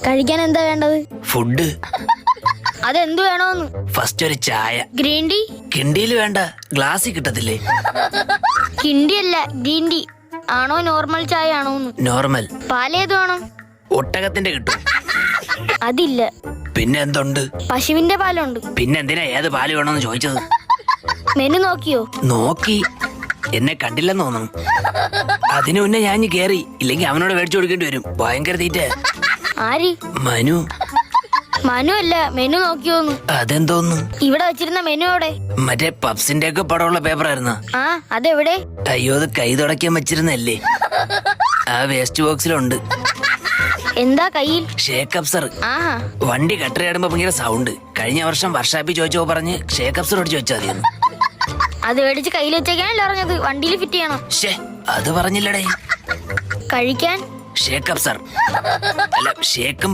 കഴിക്കാൻ എന്താ വേണ്ടത്? ഫുഡ്. അതെന്ത് വേണോന്ന്? ഫസ്റ്റ് ഒരു ചായ. Green tea? കിണ്ടിയിൽ വേണ്ട, ഗ്ലാസ്സിൽ കിട്ടത്തില്ലേ? കിണ്ടി അല്ല, ഗ്രീൻ ടീ. ആണോ നോർമൽ ചായ ആണോന്ന്? നോർമൽ. പാലേത് വേണം? ഒട്ടകത്തിന്റെ കിട്ടും. അതില്ല. പിന്നെ എന്തുണ്ട്? പശുവിന്റെ പാലുണ്ട്. പിന്നെ എന്തിനാ ഏത് പാല് വേണമെന്ന് ചോദിച്ചത്? മെനു നോക്കിയോ? നോക്കി. എന്നെ കണ്ടില്ലെന്ന് തോന്നുന്നു. അതിനു മുന്നേ ഞാൻ കേറി, ഇല്ലെങ്കിൽ അവനോട് മേടിച്ചു കൊടുക്കേണ്ടി വരും. ഭയങ്കര തീറ്റ. ആര്? മനു. മനു അല്ല, മെനു നോക്കിയോന്ന്. അതെന്തോന്നു? ഇവിടെ വെച്ചിരുന്ന മെനു എവിടെ? മറ്റേ പപ്സിന്റെ ഒക്കെ പടമുള്ള പേപ്പർ ആയിരുന്ന. ആ, അതെവിടെ? അയ്യോ, അത് കൈ തുടയ്ക്കാൻ വെച്ചിരുന്നല്ലേ. ആ വേസ്റ്റ് ബോക്സിലുണ്ട്. എന്താ കയ്യിൽ? ഷേക്ക് അപ്സർ. ആഹാ. വണ്ടി കട്ടറിയാടുമ്പോ ഭയങ്കര സൗണ്ട്. കഴിഞ്ഞ വർഷം വർഷാപ്പി ചോദിച്ചോ പറഞ്ഞ് ഷേക്ക് അപ്സർ അടിച്ചു വെച്ചാൽ മതിയെന്ന്. അത് മേടിച്ച് കയ്യിൽ വെച്ചേക്കാനല്ലോ അറിഞ്ഞത്. വണ്ടിയിൽ ഫിറ്റ് ചെയ്യണം. അത് പറഞ്ഞില്ലടേ. കഴിക്കാൻ ഷേക്ക് അപ്സർ അല്ല, ഷേക്കും